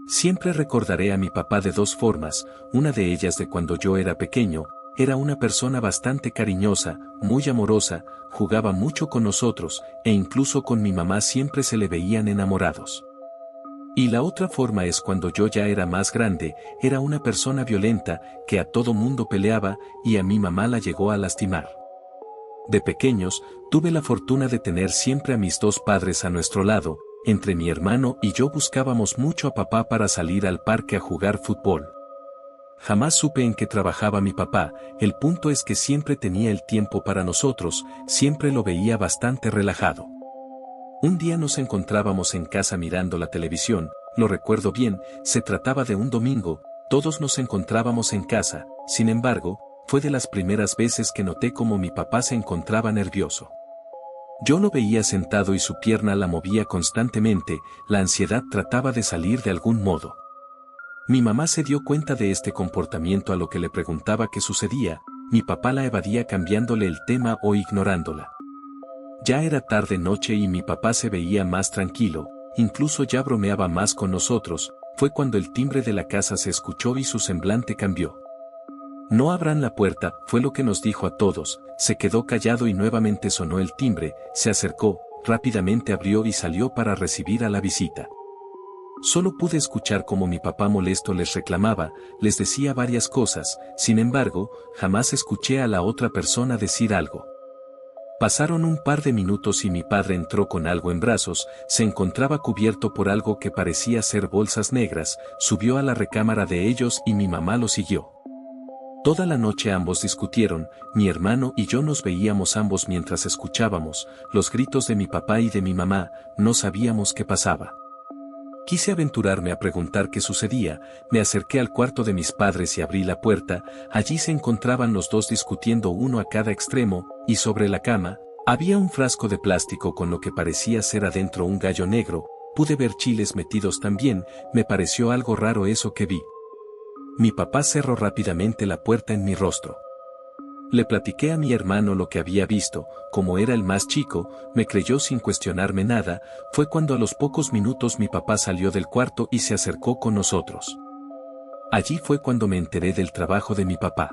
Siempre recordaré a mi papá de dos formas, una de ellas de cuando yo era pequeño, era una persona bastante cariñosa, muy amorosa, jugaba mucho con nosotros, e incluso con mi mamá siempre se le veían enamorados. Y la otra forma es cuando yo ya era más grande, era una persona violenta, que a todo mundo peleaba, y a mi mamá la llegó a lastimar. De pequeños, tuve la fortuna de tener siempre a mis dos padres a nuestro lado, entre mi hermano y yo buscábamos mucho a papá para salir al parque a jugar fútbol. Jamás supe en qué trabajaba mi papá, el punto es que siempre tenía el tiempo para nosotros, siempre lo veía bastante relajado. Un día nos encontrábamos en casa mirando la televisión, lo recuerdo bien, se trataba de un domingo, todos nos encontrábamos en casa, sin embargo, fue de las primeras veces que noté cómo mi papá se encontraba nervioso. Yo lo veía sentado y su pierna la movía constantemente, la ansiedad trataba de salir de algún modo. Mi mamá se dio cuenta de este comportamiento, a lo que le preguntaba qué sucedía, mi papá la evadía cambiándole el tema o ignorándola. Ya era tarde noche y mi papá se veía más tranquilo, incluso ya bromeaba más con nosotros, fue cuando el timbre de la casa se escuchó y su semblante cambió. No abran la puerta, fue lo que nos dijo a todos, se quedó callado y nuevamente sonó el timbre, se acercó, rápidamente abrió y salió para recibir a la visita. Solo pude escuchar cómo mi papá molesto les reclamaba, les decía varias cosas, sin embargo, jamás escuché a la otra persona decir algo. Pasaron un par de minutos y mi padre entró con algo en brazos, se encontraba cubierto por algo que parecía ser bolsas negras, subió a la recámara de ellos y mi mamá lo siguió. Toda la noche ambos discutieron, mi hermano y yo nos veíamos ambos mientras escuchábamos los gritos de mi papá y de mi mamá, no sabíamos qué pasaba. Quise aventurarme a preguntar qué sucedía, me acerqué al cuarto de mis padres y abrí la puerta, allí se encontraban los dos discutiendo uno a cada extremo, y sobre la cama, había un frasco de plástico con lo que parecía ser adentro un gallo negro, pude ver chiles metidos también, me pareció algo raro eso que vi. Mi papá cerró rápidamente la puerta en mi rostro. Le platiqué a mi hermano lo que había visto, como era el más chico, me creyó sin cuestionarme nada, fue cuando a los pocos minutos mi papá salió del cuarto y se acercó con nosotros. Allí fue cuando me enteré del trabajo de mi papá.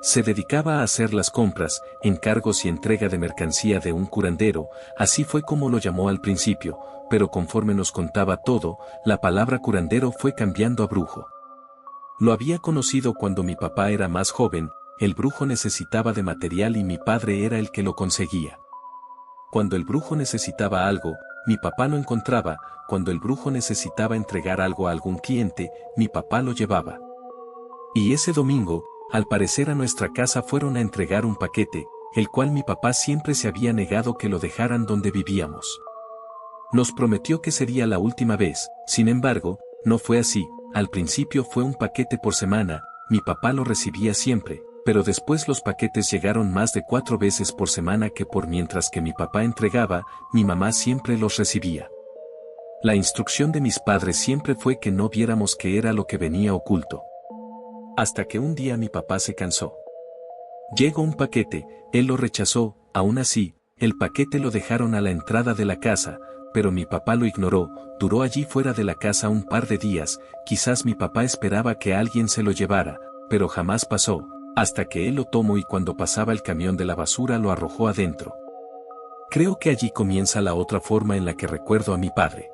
Se dedicaba a hacer las compras, encargos y entrega de mercancía de un curandero, así fue como lo llamó al principio, pero conforme nos contaba todo, la palabra curandero fue cambiando a brujo. Lo había conocido cuando mi papá era más joven, el brujo necesitaba de material y mi padre era el que lo conseguía. Cuando el brujo necesitaba algo, mi papá lo encontraba, cuando el brujo necesitaba entregar algo a algún cliente, mi papá lo llevaba. Y ese domingo, al parecer a nuestra casa fueron a entregar un paquete, el cual mi papá siempre se había negado que lo dejaran donde vivíamos. Nos prometió que sería la última vez, sin embargo, no fue así, al principio fue un paquete por semana, mi papá lo recibía siempre, pero después los paquetes llegaron más de 4 veces por semana mientras que mi papá entregaba, mi mamá siempre los recibía. La instrucción de mis padres siempre fue que no viéramos qué era lo que venía oculto. Hasta que un día mi papá se cansó. Llegó un paquete, él lo rechazó, aún así, el paquete lo dejaron a la entrada de la casa, pero mi papá lo ignoró, duró allí fuera de la casa un par de días, quizás mi papá esperaba que alguien se lo llevara, pero jamás pasó, hasta que él lo tomó y cuando pasaba el camión de la basura lo arrojó adentro. Creo que allí comienza la otra forma en la que recuerdo a mi padre.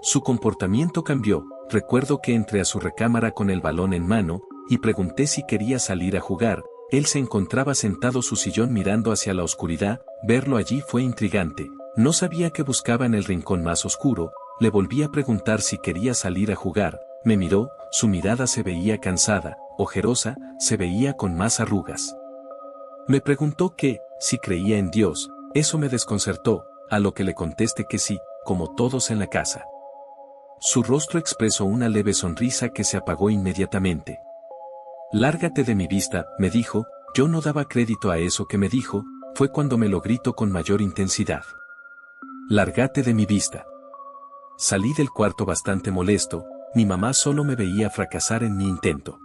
Su comportamiento cambió, recuerdo que entré a su recámara con el balón en mano, y pregunté si quería salir a jugar, él se encontraba sentado en su sillón mirando hacia la oscuridad, verlo allí fue intrigante, no sabía qué buscaba en el rincón más oscuro, le volví a preguntar si quería salir a jugar, me miró, su mirada se veía cansada, ojerosa, se veía con más arrugas. Me preguntó si creía en Dios, eso me desconcertó, a lo que le contesté que sí, como todos en la casa. Su rostro expresó una leve sonrisa que se apagó inmediatamente. Lárgate de mi vista, me dijo, yo no daba crédito a eso que me dijo, fue cuando me lo gritó con mayor intensidad. Lárgate de mi vista. Salí del cuarto bastante molesto, mi mamá solo me veía fracasar en mi intento.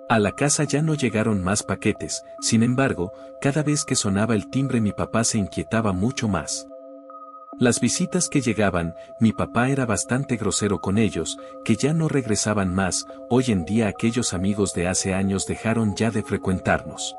A la casa ya no llegaron más paquetes, sin embargo, cada vez que sonaba el timbre mi papá se inquietaba mucho más. Las visitas que llegaban, mi papá era bastante grosero con ellos, que ya no regresaban más. Hoy en día aquellos amigos de hace años dejaron ya de frecuentarnos.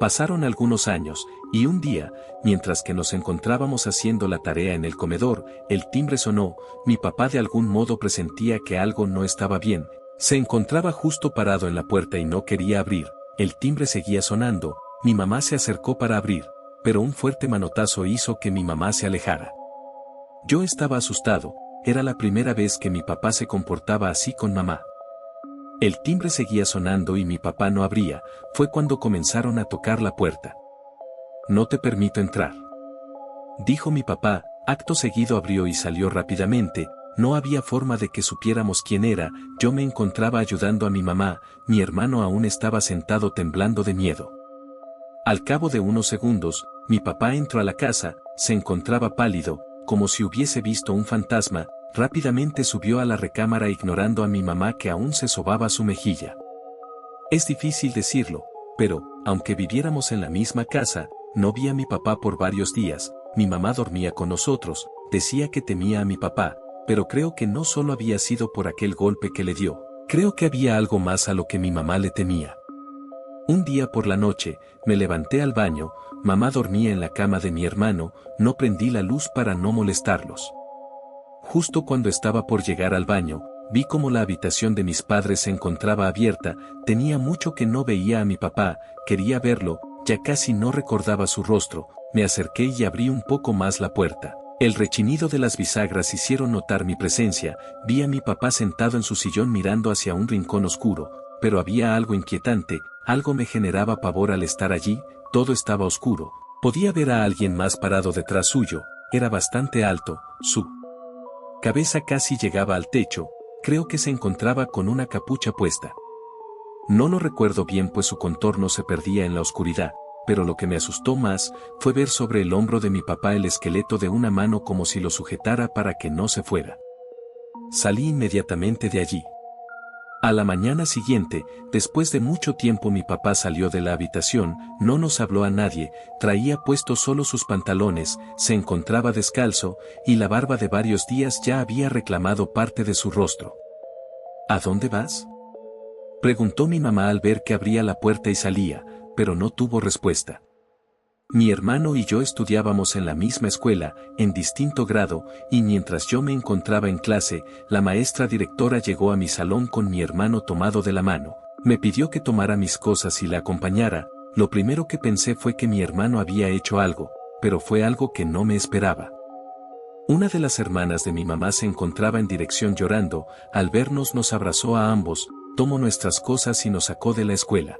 Pasaron algunos años, y un día, mientras que nos encontrábamos haciendo la tarea en el comedor, el timbre sonó. Mi papá de algún modo presentía que algo no estaba bien. Se encontraba justo parado en la puerta y no quería abrir. El timbre seguía sonando. Mi mamá se acercó para abrir, pero un fuerte manotazo hizo que mi mamá se alejara. Yo estaba asustado. Era la primera vez que mi papá se comportaba así con mamá. El timbre seguía sonando y mi papá no abría. Fue cuando comenzaron a tocar la puerta. «No te permito entrar», dijo mi papá. Acto seguido abrió y salió rápidamente. No había forma de que supiéramos quién era. Yo me encontraba ayudando a mi mamá. Mi hermano aún estaba sentado temblando de miedo. Al cabo de unos segundos, mi papá entró a la casa. Se encontraba pálido, como si hubiese visto un fantasma. Rápidamente subió a la recámara ignorando a mi mamá que aún se sobaba su mejilla. Es difícil decirlo, pero, aunque viviéramos en la misma casa, no vi a mi papá por varios días. Mi mamá dormía con nosotros, decía que temía a mi papá, pero creo que no solo había sido por aquel golpe que le dio. Creo que había algo más a lo que mi mamá le temía. Un día por la noche, me levanté al baño. Mamá dormía en la cama de mi hermano. No prendí la luz para no molestarlos. Justo cuando estaba por llegar al baño, vi cómo la habitación de mis padres se encontraba abierta. Tenía mucho que no veía a mi papá, quería verlo, ya casi no recordaba su rostro. Me acerqué y abrí un poco más la puerta. El rechinido de las bisagras hicieron notar mi presencia. Vi a mi papá sentado en su sillón mirando hacia un rincón oscuro, pero había algo inquietante, algo me generaba pavor al estar allí. Todo estaba oscuro. Podía ver a alguien más parado detrás suyo. Era bastante alto, su cabeza casi llegaba al techo. Creo que se encontraba con una capucha puesta. No lo recuerdo bien pues su contorno se perdía en la oscuridad, pero lo que me asustó más fue ver sobre el hombro de mi papá el esqueleto de una mano como si lo sujetara para que no se fuera. Salí inmediatamente de allí. A la mañana siguiente, después de mucho tiempo mi papá salió de la habitación. No nos habló a nadie, traía puestos solo sus pantalones, se encontraba descalzo, y la barba de varios días ya había reclamado parte de su rostro. «¿A dónde vas?», preguntó mi mamá al ver que abría la puerta y salía, pero no tuvo respuesta. Mi hermano y yo estudiábamos en la misma escuela, en distinto grado, y mientras yo me encontraba en clase, la maestra directora llegó a mi salón con mi hermano tomado de la mano. Me pidió que tomara mis cosas y la acompañara. Lo primero que pensé fue que mi hermano había hecho algo, pero fue algo que no me esperaba. Una de las hermanas de mi mamá se encontraba en dirección llorando. Al vernos nos abrazó a ambos, tomó nuestras cosas y nos sacó de la escuela.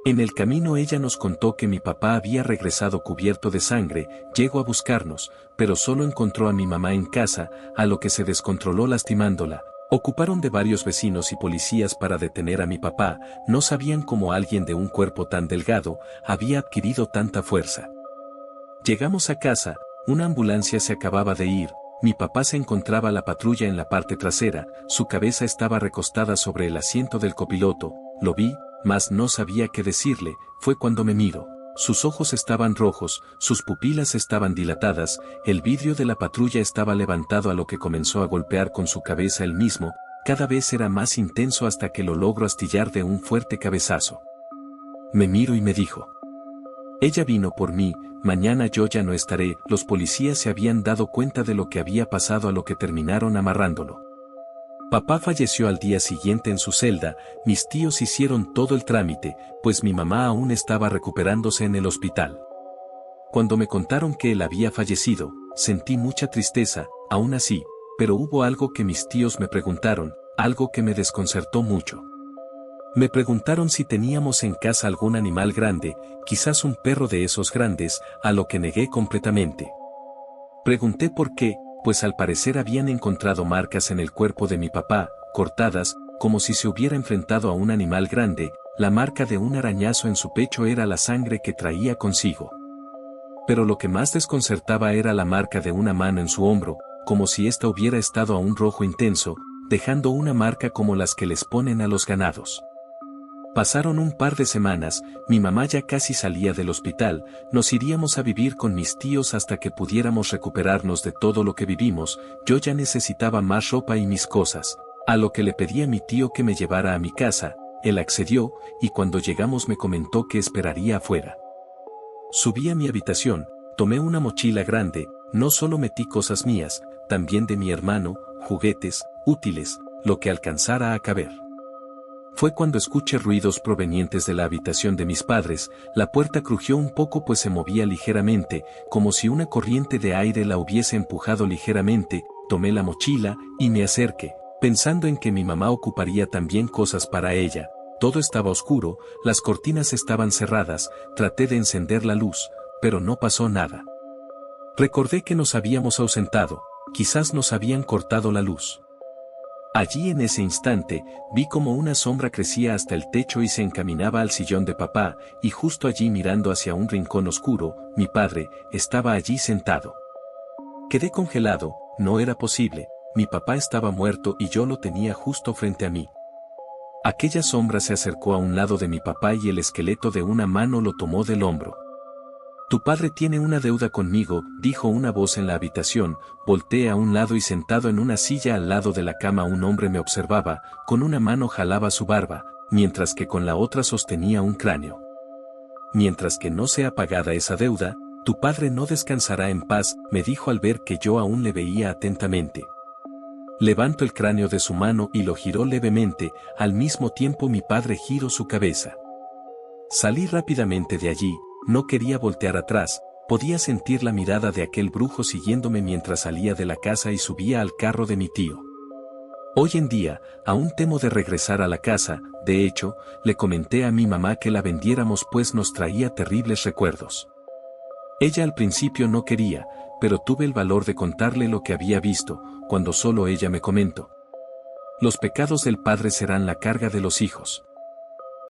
En el camino ella nos contó que mi papá había regresado cubierto de sangre. Llegó a buscarnos, pero solo encontró a mi mamá en casa, a lo que se descontroló lastimándola. Ocuparon de varios vecinos y policías para detener a mi papá. No sabían cómo alguien de un cuerpo tan delgado había adquirido tanta fuerza. Llegamos a casa, una ambulancia se acababa de ir. Mi papá se encontraba la patrulla en la parte trasera, su cabeza estaba recostada sobre el asiento del copiloto. Lo vi, mas no sabía qué decirle. Fue cuando me miró. Sus ojos estaban rojos, sus pupilas estaban dilatadas, el vidrio de la patrulla estaba levantado a lo que comenzó a golpear con su cabeza él mismo. Cada vez era más intenso hasta que lo logró astillar de un fuerte cabezazo. Me miró y me dijo: «Ella vino por mí, mañana yo ya no estaré». Los policías se habían dado cuenta de lo que había pasado a lo que terminaron amarrándolo. Papá falleció al día siguiente en su celda. Mis tíos hicieron todo el trámite, pues mi mamá aún estaba recuperándose en el hospital. Cuando me contaron que él había fallecido, sentí mucha tristeza, aún así, pero hubo algo que mis tíos me preguntaron, algo que me desconcertó mucho. Me preguntaron si teníamos en casa algún animal grande, quizás un perro de esos grandes, a lo que negué completamente. Pregunté por qué, pues al parecer habían encontrado marcas en el cuerpo de mi papá, cortadas, como si se hubiera enfrentado a un animal grande. La marca de un arañazo en su pecho era la sangre que traía consigo. Pero lo que más desconcertaba era la marca de una mano en su hombro, como si ésta hubiera estado a un rojo intenso, dejando una marca como las que les ponen a los ganados. Pasaron un par de semanas, mi mamá ya casi salía del hospital, nos iríamos a vivir con mis tíos hasta que pudiéramos recuperarnos de todo lo que vivimos, yo ya necesitaba más ropa y mis cosas, a lo que le pedí a mi tío que me llevara a mi casa, él accedió, y cuando llegamos me comentó que esperaría afuera. Subí a mi habitación, tomé una mochila grande, no solo metí cosas mías, también de mi hermano, juguetes, útiles, lo que alcanzara a caber. Fue cuando escuché ruidos provenientes de la habitación de mis padres, la puerta crujió un poco pues se movía ligeramente, como si una corriente de aire la hubiese empujado ligeramente, tomé la mochila y me acerqué, pensando en que mi mamá ocuparía también cosas para ella. Todo estaba oscuro, las cortinas estaban cerradas, traté de encender la luz, pero no pasó nada. Recordé que nos habíamos ausentado, quizás nos habían cortado la luz. Allí en ese instante, vi como una sombra crecía hasta el techo y se encaminaba al sillón de papá, y justo allí mirando hacia un rincón oscuro, mi padre, estaba allí sentado. Quedé congelado, no era posible, mi papá estaba muerto y yo lo tenía justo frente a mí. Aquella sombra se acercó a un lado de mi papá y el esqueleto de una mano lo tomó del hombro. Tu padre tiene una deuda conmigo, dijo una voz en la habitación, volteé a un lado y sentado en una silla al lado de la cama un hombre me observaba, con una mano jalaba su barba, mientras que con la otra sostenía un cráneo. Mientras que no sea pagada esa deuda, tu padre no descansará en paz, me dijo al ver que yo aún le veía atentamente. Levanto el cráneo de su mano y lo giró levemente, al mismo tiempo mi padre giró su cabeza. Salí rápidamente de allí. No quería voltear atrás, podía sentir la mirada de aquel brujo siguiéndome mientras salía de la casa y subía al carro de mi tío. Hoy en día, aún temo de regresar a la casa, de hecho, le comenté a mi mamá que la vendiéramos pues nos traía terribles recuerdos. Ella al principio no quería, pero tuve el valor de contarle lo que había visto, cuando solo ella me comentó. Los pecados del padre serán la carga de los hijos.